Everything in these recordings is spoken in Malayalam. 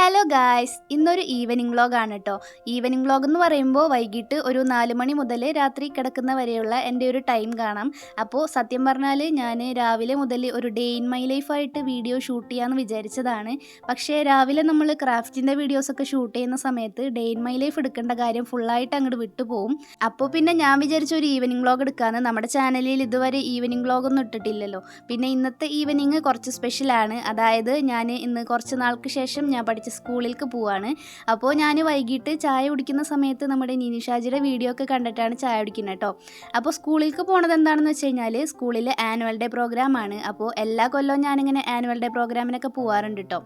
ഹലോ ഗായ്സ്, ഇന്നൊരു ഈവനിങ് വ്ളോഗാണ് കേട്ടോ. ഈവനിങ് വ്ളോഗ് എന്ന് പറയുമ്പോൾ വൈകിട്ട് ഒരു 4 മണി മുതൽ രാത്രി കിടക്കുന്ന വരെയുള്ള എൻ്റെ ഒരു ടൈം കാണാം. അപ്പോൾ സത്യം പറഞ്ഞാൽ ഞാൻ രാവിലെ മുതൽ ഒരു ഡേ ഇൻ മൈ ലൈഫായിട്ട് വീഡിയോ ഷൂട്ട് ചെയ്യാമെന്ന് വിചാരിച്ചതാണ്. പക്ഷേ രാവിലെ നമ്മൾ ക്രാഫ്റ്റിൻ്റെ വീഡിയോസൊക്കെ ഷൂട്ട് ചെയ്യുന്ന സമയത്ത് ഡേ ഇൻ മൈ ലൈഫ് എടുക്കേണ്ട കാര്യം ഫുള്ളായിട്ട് അങ്ങോട്ട് വിട്ടുപോകും. അപ്പോൾ പിന്നെ ഞാൻ വിചാരിച്ച ഒരു ഈവനിങ് വ്ളോഗ് എടുക്കാമെന്ന്. നമ്മുടെ ചാനലിൽ ഇതുവരെ ഈവനിങ് വ്ളോഗൊന്നും ഇട്ടിട്ടില്ലല്ലോ. പിന്നെ ഇന്നത്തെ ഈവനിങ് കുറച്ച് സ്പെഷ്യലാണ്. അതായത് ഞാൻ ഇന്ന് കുറച്ച് നാൾക്ക് ശേഷം ഞാൻ പഠിച്ച സ്കൂളിലേക്ക് പോവാണ്. അപ്പോൾ ഞാൻ വൈകിട്ട് ചായ കുടിക്കുന്ന സമയത്ത് നമ്മുടെ നിനിഷാജിയുടെ വീഡിയോ ഒക്കെ കണ്ടിട്ടാണ് ചായ കുടിക്കുന്നത് കേട്ടോ. അപ്പോൾ സ്കൂളിലേക്ക് പോണത് എന്താണെന്ന് വെച്ച് കഴിഞ്ഞാൽ സ്കൂളിൽ ആനുവൽ ഡേ പ്രോഗ്രാമാണ്. അപ്പോൾ എല്ലാ കൊല്ലവും ഞാനിങ്ങനെ ആനുവൽ ഡേ പ്രോഗ്രാമിനൊക്കെ പോകാറുണ്ട് കേട്ടോ.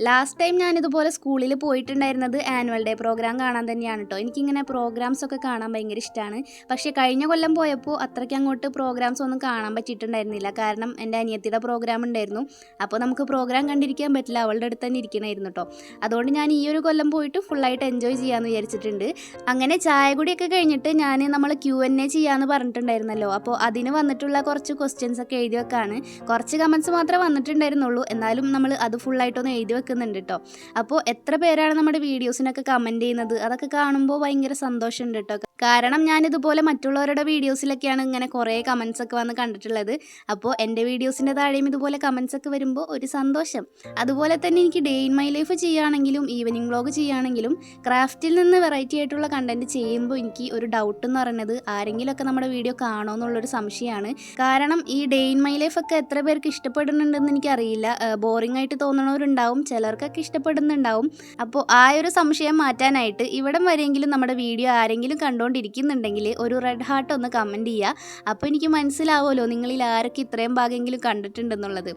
ലാസ്റ്റ് ടൈം ഞാനിതുപോലെ സ്കൂളിൽ പോയിട്ടുണ്ടായിരുന്നത് ആനുവൽ ഡേ പ്രോഗ്രാം കാണാൻ തന്നെയാണ് കേട്ടോ. എനിക്കിങ്ങനെ പ്രോഗ്രാംസ് ഒക്കെ കാണാൻ ഭയങ്കര ഇഷ്ടമാണ്. പക്ഷേ കഴിഞ്ഞ കൊല്ലം പോയപ്പോൾ അത്രയ്ക്ക് അങ്ങോട്ട് പ്രോഗ്രാംസ് ഒന്നും കാണാൻ പറ്റിയിട്ടുണ്ടായിരുന്നില്ല. കാരണം എൻ്റെ അനിയത്തിയുടെ പ്രോഗ്രാം ഉണ്ടായിരുന്നു. അപ്പോൾ നമുക്ക് പ്രോഗ്രാം കണ്ടിരിക്കാൻ പറ്റില്ല, അവളുടെ അടുത്ത് തന്നെ ഇരിക്കണമായിരുന്നു കേട്ടോ. അതുകൊണ്ട് ഞാൻ ഈ ഒരു കൊല്ലം പോയിട്ട് ഫുള്ളായിട്ട് എൻജോയ് ചെയ്യാമെന്ന് വിചാരിച്ചിട്ടുണ്ട്. അങ്ങനെ ചായ കുടിയൊക്കെ കഴിഞ്ഞിട്ട് നമ്മൾ Q&A ചെയ്യാമെന്ന് പറഞ്ഞിട്ടുണ്ടായിരുന്നല്ലോ. അപ്പോൾ അതിന് വന്നിട്ടുള്ള കുറച്ച് ക്വസ്റ്റ്യൻസ് ഒക്കെ എഴുതി വെക്കാണ്. കുറച്ച് കമൻസ് മാത്രമേ വന്നിട്ടുണ്ടായിരുന്നുള്ളൂ, എന്നാലും നമ്മൾ അത് ഫുള്ളായിട്ടൊന്ന് എഴുതി വെക്കുന്നുണ്ട് കേട്ടോ. അപ്പോൾ എത്ര പേരാണ് നമ്മുടെ വീഡിയോസിനൊക്കെ കമൻറ്റ് ചെയ്യുന്നത്, അതൊക്കെ കാണുമ്പോൾ ഭയങ്കര സന്തോഷമുണ്ട് കേട്ടോ. കാരണം ഞാനിതുപോലെ മറ്റുള്ളവരുടെ വീഡിയോസിലൊക്കെയാണ് ഇങ്ങനെ കുറേ കമൻസ് ഒക്കെ വന്ന് കണ്ടിട്ടുള്ളത്. അപ്പോൾ എൻ്റെ വീഡിയോസിൻ്റെ താഴെയും ഇതുപോലെ കമൻസ് ഒക്കെ വരുമ്പോൾ ഒരു സന്തോഷം. അതുപോലെ തന്നെ എനിക്ക് ഡേ ഇൻ മൈ ലൈഫ് ചെയ്യുകയാണെങ്കിലും ഈവനിങ് വ്ളോഗ് ചെയ്യുകയാണെങ്കിലും ക്രാഫ്റ്റിൽ നിന്ന് വെറൈറ്റി ആയിട്ടുള്ള കണ്ടൻറ്റ് ചെയ്യുമ്പോൾ എനിക്ക് ഒരു ഡൗട്ട് എന്ന് പറയുന്നത് ആരെങ്കിലുമൊക്കെ നമ്മുടെ വീഡിയോ കാണുമോ എന്നുള്ളൊരു സംശയമാണ്. കാരണം ഈ ഡേ ഇൻ മൈ ലൈഫ് ഒക്കെ എത്ര പേർക്ക് ഇഷ്ടപ്പെടുന്നുണ്ടെന്ന് എനിക്കറിയില്ല. ബോറിംഗ് ആയിട്ട് തോന്നണവരുണ്ടാവും, ചിലർക്കൊക്കെ ഇഷ്ടപ്പെടുന്നുണ്ടാവും. അപ്പോൾ ആ ഒരു സംശയം മാറ്റാനായിട്ട് ഇവിടം വരെയെങ്കിലും നമ്മുടെ വീഡിയോ ആരെങ്കിലും കണ്ടുകൊണ്ടിരിക്കുന്നുണ്ടെങ്കിൽ ഒരു റെഡ് ഹാർട്ട് ഒന്ന് കമൻറ്റ് ചെയ്യുക. അപ്പോൾ എനിക്ക് മനസ്സിലാവുമല്ലോ നിങ്ങളിൽ ആരൊക്കെ ഇത്രയും ഭാഗമെങ്കിലും കണ്ടിട്ടുണ്ടെന്നുള്ളത്.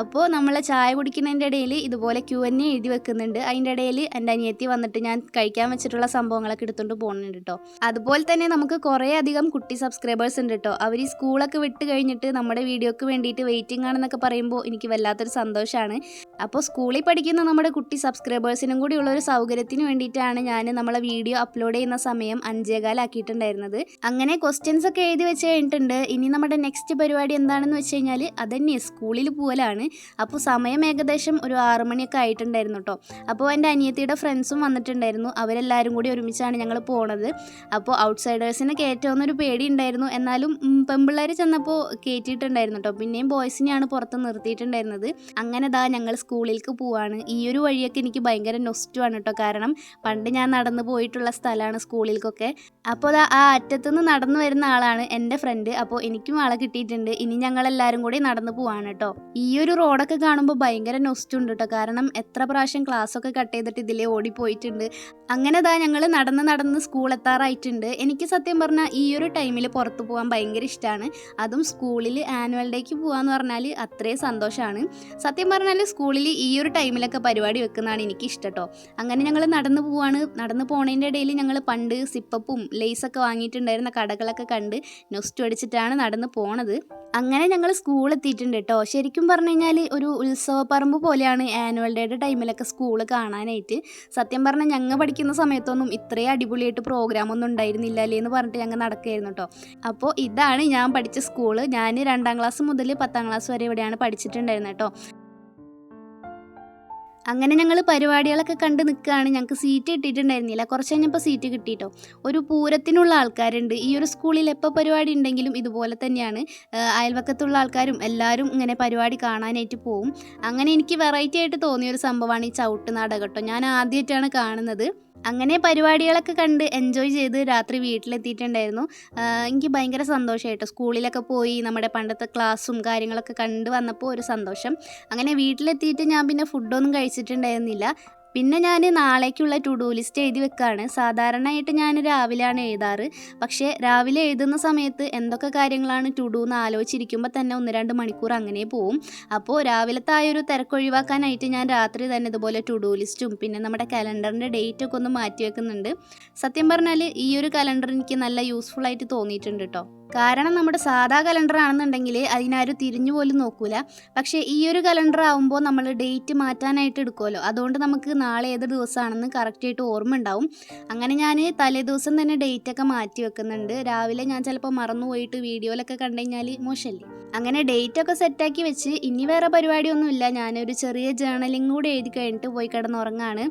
അപ്പോൾ നമ്മൾ ചായ കുടിക്കുന്നതിൻ്റെ ഇടയിൽ ഇതുപോലെ Q&A എഴുതി വെക്കുന്നുണ്ട്. അതിൻ്റെ ഇടയിൽ എൻ്റെ അനിയത്തി വന്നിട്ട് ഞാൻ കഴിക്കാൻ വെച്ചിട്ടുള്ള സംഭവങ്ങളൊക്കെ എടുത്തുകൊണ്ട് പോകുന്നുണ്ട് കേട്ടോ. അതുപോലെ തന്നെ നമുക്ക് കുറേ അധികം കുട്ടി സബ്സ്ക്രൈബേഴ്സ് ഉണ്ട് കേട്ടോ. അവർ ഈ സ്കൂളൊക്കെ വിട്ട് കഴിഞ്ഞിട്ട് നമ്മുടെ വീഡിയോക്ക് വേണ്ടിയിട്ട് വെയിറ്റിംഗ് ആണെന്നൊക്കെ പറയുമ്പോൾ എനിക്ക് വല്ലാത്തൊരു സന്തോഷമാണ്. അപ്പോൾ സ്കൂളിൽ പഠിക്കുന്ന നമ്മുടെ കുട്ടി സബ്സ്ക്രൈബേഴ്സിനും കൂടി ഉള്ളൊരു സൗകര്യത്തിന് വേണ്ടിയിട്ടാണ് ഞാൻ നമ്മളെ വീഡിയോ അപ്ലോഡ് ചെയ്യുന്ന സമയം 5:15 ആക്കിയിട്ടുണ്ടായിരുന്നത്. അങ്ങനെ ക്വസ്റ്റ്യൻസ് ഒക്കെ എഴുതി വെച്ച് കഴിഞ്ഞിട്ടുണ്ട്. ഇനി നമ്മുടെ നെക്സ്റ്റ് പരിപാടി എന്താണെന്ന് വെച്ച് കഴിഞ്ഞാൽ അതന്നെ സ്കൂളിൽ പോകലാണ്. അപ്പോൾ സമയം ഏകദേശം ഒരു 6 മണിയൊക്കെ ആയിട്ടുണ്ടായിരുന്നു കേട്ടോ. അപ്പോൾ എൻ്റെ അനിയത്തിയുടെ ഫ്രണ്ട്സും വന്നിട്ടുണ്ടായിരുന്നു. അവരെല്ലാവരും കൂടി ഒരുമിച്ചാണ് ഞങ്ങൾ പോണത്. അപ്പോൾ ഔട്ട്സൈഡേഴ്സിനെ കയറ്റുമെന്നൊരു പേടി ഉണ്ടായിരുന്നു, എന്നാലും പെൺപിള്ളേർ ചെന്നപ്പോൾ കയറ്റിയിട്ടുണ്ടായിരുന്നു കേട്ടോ. പിന്നെയും ബോയ്സിനെയാണ് പുറത്ത് നിർത്തിയിട്ടുണ്ടായിരുന്നത്. അങ്ങനെ ഞങ്ങൾ സ്കൂളിലേക്ക് പോവാണ്. ഈ ഒരു വഴിയൊക്കെ എനിക്ക് ഭയങ്കര നൊസ്റ്റുമാണ് കേട്ടോ. കാരണം പണ്ട് ഞാൻ നടന്നു പോയിട്ടുള്ള സ്ഥലമാണ് സ്കൂളിലേക്കൊക്കെ. അപ്പോൾ ആ അറ്റത്തുനിന്ന് നടന്നു വരുന്ന ആളാണ് എൻ്റെ ഫ്രണ്ട്. അപ്പോൾ എനിക്കും ആളെ കിട്ടിയിട്ടുണ്ട്. ഇനി ഞങ്ങളെല്ലാവരും കൂടി നടന്നു പോവാണ് കേട്ടോ. ഈ ഒരു റോഡൊക്കെ കാണുമ്പോൾ ഭയങ്കര നൊസ്റ്റുണ്ട് കേട്ടോ. കാരണം എത്ര പ്രാവശ്യം ക്ലാസ്സൊക്കെ കട്ട് ചെയ്തിട്ട് ഇതിലേ ഓടിപ്പോയിട്ടുണ്ട്. അങ്ങനെ ഞങ്ങൾ നടന്ന് സ്കൂൾ എത്താറായിട്ടുണ്ട്. എനിക്ക് സത്യം പറഞ്ഞാൽ ഈ ഒരു ടൈമിൽ പുറത്ത് പോകാൻ ഭയങ്കര ഇഷ്ടമാണ്. അതും സ്കൂളിൽ ആനുവൽ ഡേക്ക് പോകാമെന്ന് പറഞ്ഞാൽ അത്രയും സന്തോഷമാണ്. സത്യം പറഞ്ഞാൽ സ്കൂളിൽ ഈ ഒരു ടൈമിലൊക്കെ പരിപാടി വെക്കുന്നതാണ് എനിക്ക് ഇഷ്ടം കേട്ടോ. അങ്ങനെ ഞങ്ങൾ നടന്നു പോവാണ്. നടന്നു പോണതിൻ്റെ ഇടയിൽ ഞങ്ങൾ പണ്ട് സിപ്പപ്പും ലേസൊക്കെ വാങ്ങിയിട്ടുണ്ടായിരുന്ന കടകളൊക്കെ കണ്ട് നൊസ്റ്റു അടിച്ചിട്ടാണ് നടന്ന് പോണത്. അങ്ങനെ ഞങ്ങൾ സ്കൂളെത്തിയിട്ടുണ്ട് കേട്ടോ. ശരിക്കും പറഞ്ഞു കഴിഞ്ഞാൽ ഒരു ഉത്സവപ്പറമ്പ് പോലെയാണ് ആനുവൽ ഡേയുടെ ടൈമിലൊക്കെ സ്കൂൾ കാണാനായിട്ട്. സത്യം പറഞ്ഞാൽ ഞങ്ങൾ പഠിക്കുന്ന സമയത്തൊന്നും ഇത്രയും അടിപൊളിയായിട്ട് പ്രോഗ്രാമൊന്നും ഉണ്ടായിരുന്നില്ല അല്ലേ എന്ന് പറഞ്ഞിട്ട് ഞങ്ങൾ നടക്കുകയായിരുന്നു കേട്ടോ. അപ്പോൾ ഇതാണ് ഞാൻ പഠിച്ച സ്കൂള്. ഞാൻ 2ാം ക്ലാസ് മുതൽ 10ാം ക്ലാസ് വരെ ഇവിടെയാണ് പഠിച്ചിട്ടുണ്ടായിരുന്നത് കേട്ടോ. അങ്ങനെ ഞങ്ങൾ പരിപാടികളൊക്കെ കണ്ട് നിൽക്കുകയാണ്. ഞങ്ങൾക്ക് സീറ്റ് കിട്ടിയിട്ടുണ്ടായിരുന്നില്ല. കുറച്ച് കഴിഞ്ഞപ്പോൾ സീറ്റ് കിട്ടിയിട്ടോ. ഒരു പൂരത്തിനുള്ള ആൾക്കാരുണ്ട്. ഈ ഒരു സ്കൂളിൽ എപ്പോൾ പരിപാടി ഉണ്ടെങ്കിലും ഇതുപോലെ തന്നെയാണ്. അയൽവക്കത്തുള്ള ആൾക്കാരും എല്ലാവരും ഇങ്ങനെ പരിപാടി കാണാനായിട്ട് പോവും. അങ്ങനെ എനിക്ക് വെറൈറ്റി ആയിട്ട് തോന്നിയൊരു സംഭവമാണ് ഈ ചവിട്ട് നാടകം കേട്ടോ. ഞാൻ ആദ്യമായിട്ടാണ് കാണുന്നത്. അങ്ങനെ പരിപാടികളൊക്കെ കണ്ട് എൻജോയ് ചെയ്ത് രാത്രി വീട്ടിലെത്തിയിട്ടുണ്ടായിരുന്നു. എനിക്ക് ഭയങ്കര സന്തോഷമായിട്ടോ. സ്കൂളിലൊക്കെ പോയി നമ്മുടെ പണ്ടത്തെ ക്ലാസ്സും കാര്യങ്ങളൊക്കെ കണ്ട് വന്നപ്പോൾ ഒരു സന്തോഷം. അങ്ങനെ വീട്ടിലെത്തിയിട്ട് ഞാൻ പിന്നെ ഫുഡൊന്നും കഴിച്ചിട്ടുണ്ടായിരുന്നില്ല. പിന്നെ ഞാൻ നാളേക്കുള്ള ടു ഡു ലിസ്റ്റ് എഴുതി വെക്കുകയാണ്. സാധാരണയായിട്ട് ഞാൻ രാവിലെയാണ് എഴുതാറ്. പക്ഷേ രാവിലെ എഴുതുന്ന സമയത്ത് എന്തൊക്കെ കാര്യങ്ങളാണ് ടു ഡു എന്ന് ആലോചിച്ചിരിക്കുമ്പോൾ തന്നെ 1-2 മണിക്കൂർ അങ്ങനെ പോവും. അപ്പോൾ രാവിലത്തെ ആ ഒരു തിരക്കൊഴിവാക്കാനായിട്ട് ഞാൻ രാത്രി തന്നെ ഇതുപോലെ ടു ഡു ലിസ്റ്റും പിന്നെ നമ്മുടെ കലണ്ടറിൻ്റെ ഡേറ്റൊക്കെ ഒന്ന് മാറ്റി വെക്കുന്നുണ്ട്. സത്യം പറഞ്ഞാൽ ഈ ഒരു കലണ്ടർ എനിക്ക് നല്ല യൂസ്ഫുൾ ആയിട്ട് തോന്നിയിട്ടുണ്ട് കേട്ടോ. കാരണം നമ്മുടെ സാധാ കലണ്ടർ ആണെന്നുണ്ടെങ്കിൽ അതിനാരും തിരിഞ്ഞു പോലും നോക്കൂല. പക്ഷേ ഈ ഒരു കലണ്ടർ ആകുമ്പോൾ നമ്മൾ ഡേറ്റ് മാറ്റാനായിട്ട് എടുക്കുമല്ലോ. അതുകൊണ്ട് നമുക്ക് നാളെ ഏത് ദിവസമാണെന്ന് കറക്റ്റായിട്ട് ഓർമ്മ ഉണ്ടാവും. അങ്ങനെ ഞാൻ തലേ ദിവസം തന്നെ ഡേറ്റൊക്കെ മാറ്റി വെക്കുന്നുണ്ട്. രാവിലെ ഞാൻ ചിലപ്പോൾ മറന്നു പോയിട്ട് വീഡിയോയിലൊക്കെ കണ്ടു കഴിഞ്ഞാൽ മോശമല്ലേ. അങ്ങനെ ഡേറ്റൊക്കെ സെറ്റാക്കി വെച്ച് ഇനി വേറെ പരിപാടിയൊന്നുമില്ല. ഞാനൊരു ചെറിയ ജേർണലിംഗ് കൂടെ എഴുതി കഴിഞ്ഞിട്ട് പോയി കിടന്നുറങ്ങാണ്.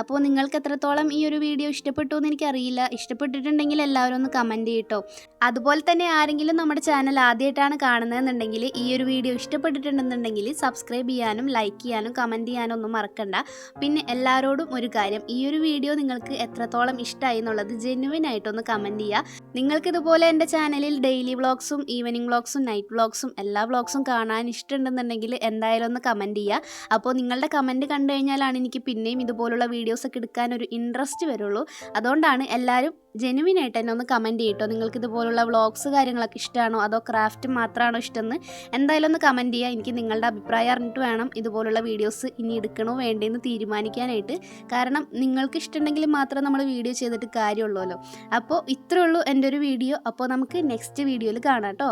അപ്പോൾ നിങ്ങൾക്ക് എത്രത്തോളം ഈ ഒരു വീഡിയോ ഇഷ്ടപ്പെട്ടു എന്ന് എനിക്കറിയില്ല. ഇഷ്ടപ്പെട്ടിട്ടുണ്ടെങ്കിൽ എല്ലാവരും ഒന്ന് കമൻറ്റ് ചെയ്യട്ടോ. അതുപോലെ തന്നെ ആരെങ്കിലും നമ്മുടെ ചാനൽ ആദ്യമായിട്ടാണ് കാണുന്നതെന്നുണ്ടെങ്കിൽ ഈ ഒരു വീഡിയോ ഇഷ്ടപ്പെട്ടിട്ടുണ്ടെന്നുണ്ടെങ്കിൽ സബ്സ്ക്രൈബ് ചെയ്യാനും ലൈക്ക് ചെയ്യാനും കമൻറ്റ് ചെയ്യാനും ഒന്നും മറക്കണ്ട. പിന്നെ എല്ലാവരോടും ഒരു കാര്യം, ഈ ഒരു വീഡിയോ നിങ്ങൾക്ക് എത്രത്തോളം ഇഷ്ടമായി എന്നുള്ളത് ജെന്യുവൻ ആയിട്ടൊന്ന് കമൻറ്റ് ചെയ്യുക. നിങ്ങൾക്ക് ഇതുപോലെ എൻ്റെ ചാനലിൽ ഡെയിലി വ്ളോഗ്സും ഈവനിങ് വ്ളോഗ്സും നൈറ്റ് വ്ളോഗ്സും എല്ലാ വ്ളോഗ്സും കാണാൻ ഇഷ്ടമുണ്ടെന്നുണ്ടെങ്കിൽ എന്തായാലും ഒന്ന് കമൻറ്റ് ചെയ്യുക. അപ്പോൾ നിങ്ങളുടെ കമൻറ്റ് കണ്ടു കഴിഞ്ഞാലാണ് എനിക്ക് പിന്നെയും ഇതുപോലുള്ള വീഡിയോസൊക്കെ എടുക്കാൻ ഒരു ഇൻട്രസ്റ്റ് വരുള്ളൂ. അതുകൊണ്ടാണ് എല്ലാവരും ജെനുവിൻ ആയിട്ട് എന്നെ ഒന്ന് കമൻറ്റ് ചെയ്യട്ടോ. നിങ്ങൾക്ക് ഇതുപോലുള്ള വ്ളോഗ്സ് കാര്യങ്ങളൊക്കെ ഇഷ്ടമാണോ അതോ ക്രാഫ്റ്റ് മാത്രമാണോ ഇഷ്ടമെന്ന് എന്തായാലും ഒന്ന് കമൻറ്റ് ചെയ്യുക. എനിക്ക് നിങ്ങളുടെ അഭിപ്രായം അറിഞ്ഞിട്ട് വേണം ഇതുപോലുള്ള വീഡിയോസ് ഇനി എടുക്കണോ വേണ്ടതെന്ന് തീരുമാനിക്കാനായിട്ട്. കാരണം നിങ്ങൾക്ക് ഇഷ്ടമുണ്ടെങ്കിൽ മാത്രം നമ്മൾ വീഡിയോ ചെയ്തിട്ട് കാര്യമുള്ളൂല്ലോ. അപ്പോൾ ഇത്രയേ ഉള്ളൂ എൻ്റെ ഒരു വീഡിയോ. അപ്പോൾ നമുക്ക് നെക്സ്റ്റ് വീഡിയോയിൽ കാണാം കേട്ടോ.